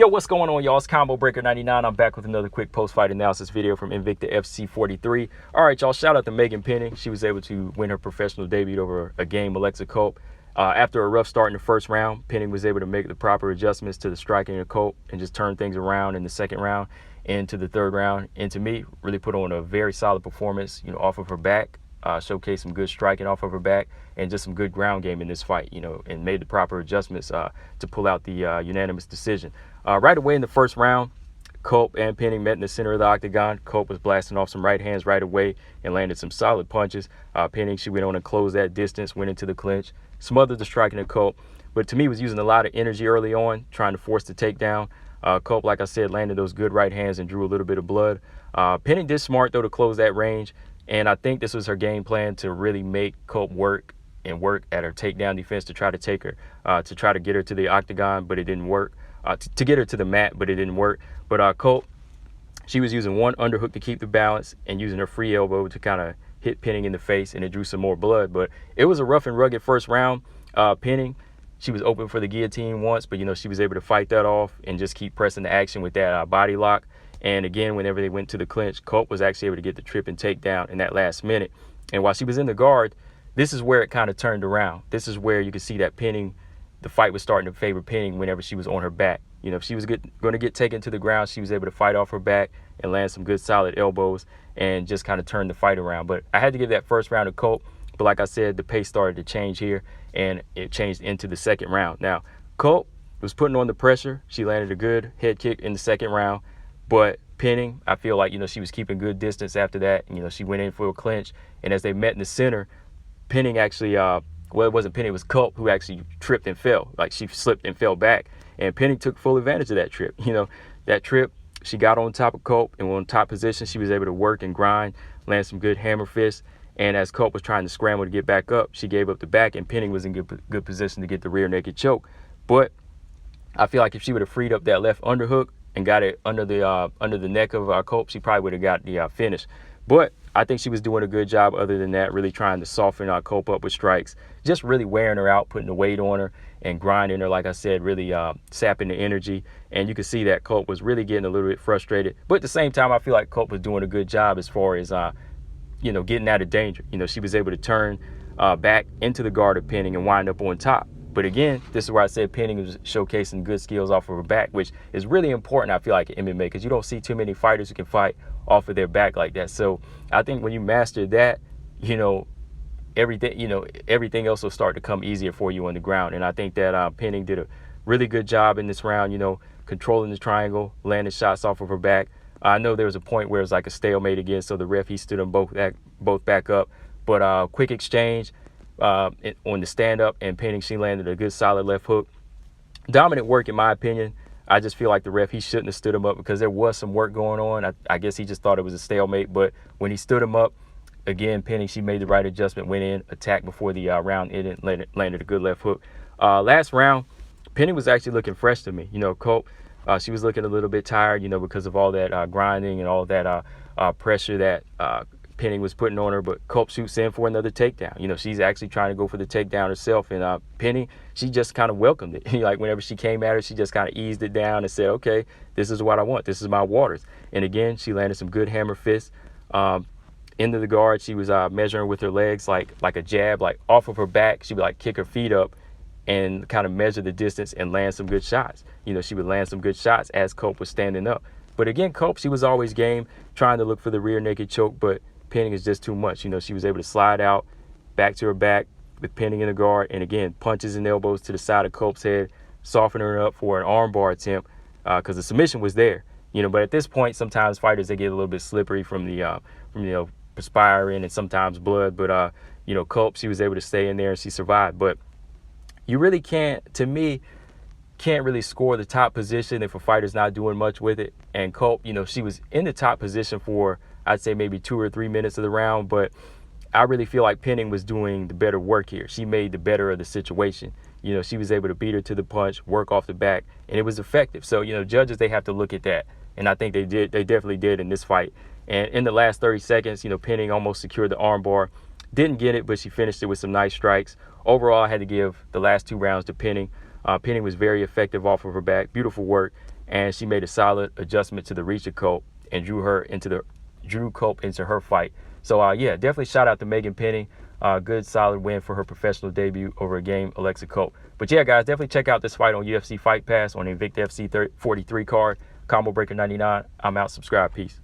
Yo, what's going on, y'all? It's Combo Breaker 99. I'm back with another quick post-fight analysis video from INVICTA FC 43. All right, y'all, shout out to Meaghan Penning. She was able to win her professional debut over a game, Culp. After a rough start in the first round, Penning was able to make the proper adjustments to the striking of Culp and just turn things around in the second round into the third round. And to me, really put on a very solid performance, off of her back. Showcased some good striking off of her back and just some good ground game in this fight, and made the proper adjustments to pull out the unanimous decision. Right away in the first round, Culp and Penning met in the center of the octagon. Culp was blasting off some right hands right away and landed some solid punches. Penning, she went on and closed that distance, went into the clinch, smothered the striking of Culp, but to me was using a lot of energy early on, trying to force the takedown. Culp, like I said, landed those good right hands and drew a little bit of blood. Penning did smart, though, to close that range. And I think this was her game plan to really make Culp work at her takedown defense to try to take her, to try to get her to the octagon, but it didn't work. To get her to the mat, but it didn't work. But Culp, she was using one underhook to keep the balance and using her free elbow to kind of hit Penning in the face, and it drew some more blood. But it was a rough and rugged first round. Penning, she was open for the guillotine once, but, she was able to fight that off and just keep pressing the action with that body lock. And again, whenever they went to the clinch, Culp was actually able to get the trip and takedown in that last minute. And while she was in the guard, this is where it kind of turned around. This is where you could see that Penning, the fight was starting to favor Penning whenever she was on her back. If she was going to get taken to the ground, she was able to fight off her back and land some good solid elbows and just kind of turn the fight around. But I had to give that first round to Culp. But like I said, the pace started to change here, and it changed into the second round. Now, Culp was putting on the pressure. She landed a good head kick in the second round. But Penning, I feel like, she was keeping good distance after that. She went in for a clinch. And as they met in the center, Penning actually, it wasn't Penning, it was Culp who actually tripped and fell. Like, she slipped and fell back. And Penning took full advantage of that trip. That trip, she got on top of Culp and on top position. She was able to work and grind, land some good hammer fists. And as Culp was trying to scramble to get back up, she gave up the back, and Penning was in good position to get the rear naked choke. But I feel like if she would have freed up that left underhook and got it under the neck of Culp, she probably would have got the finish. But I think she was doing a good job other than that, really trying to soften Culp up with strikes, just really wearing her out, putting the weight on her and grinding her, like I said, really sapping the energy. And you could see that Culp was really getting a little bit frustrated. But at the same time, I feel like Culp was doing a good job as far as, getting out of danger. She was able to turn back into the guard of Penning and wind up on top. But again, this is where I said Penning was showcasing good skills off of her back, which is really important, I feel like, in MMA, because you don't see too many fighters who can fight off of their back like that. So I think when you master that, everything else will start to come easier for you on the ground. And I think that Penning did a really good job in this round, controlling the triangle, landing shots off of her back. I know there was a point where it was like a stalemate again, so the ref, he stood them both back up. But quick exchange on the stand-up, and Penning, she landed a good solid left hook. Dominant work, in my opinion. I just feel like the ref, he shouldn't have stood him up because there was some work going on. I guess he just thought it was a stalemate. But when he stood him up, again, Penning, she made the right adjustment, went in, attacked before the round ended, landed a good left hook. Last round, Penning was actually looking fresh to me. Culp, she was looking a little bit tired, because of all that grinding and all that pressure that Penning was putting on her. But Culp shoots in for another takedown. She's actually trying to go for the takedown herself. And Penning, she just kind of welcomed it. Like, whenever she came at her, she just kind of eased it down and said, okay, this is what I want. This is my waters. And again, she landed some good hammer fists. Into the guard, she was measuring with her legs like a jab, like off of her back. She would like kick her feet up and kind of measure the distance and land some good shots. She would land some good shots as Culp was standing up. But again, Culp, she was always game, trying to look for the rear naked choke, but Penning is just too much. She was able to slide out back to her back with Penning in the guard, and again, punches and elbows to the side of Culp's head, softening her up for an armbar attempt because the submission was there. But at this point, sometimes fighters, they get a little bit slippery from perspiring and sometimes blood. But Culp, she was able to stay in there and she survived. But you really can't really score the top position if a fighter's not doing much with it. And Culp, she was in the top position for, I'd say, maybe 2 or 3 minutes of the round, but I really feel like Penning was doing the better work here. She made the better of the situation. She was able to beat her to the punch, work off the back, and it was effective. So, judges, they have to look at that. And I think they did. They definitely did in this fight. And in the last 30 seconds, Penning almost secured the armbar. Didn't get it, but she finished it with some nice strikes. Overall, I had to give the last 2 rounds to Penning. Penning was very effective off of her back. Beautiful work. and she made a solid adjustment to the reach of Culp and drew Culp into her fight. So yeah, definitely shout out to Meaghan Penning. Good solid win for her professional debut over a game Alexa Culp. But yeah, guys, definitely check out this fight on UFC Fight Pass on the INVICTA FC 43 card. Combo Breaker 99. I'm out. Subscribe. Peace.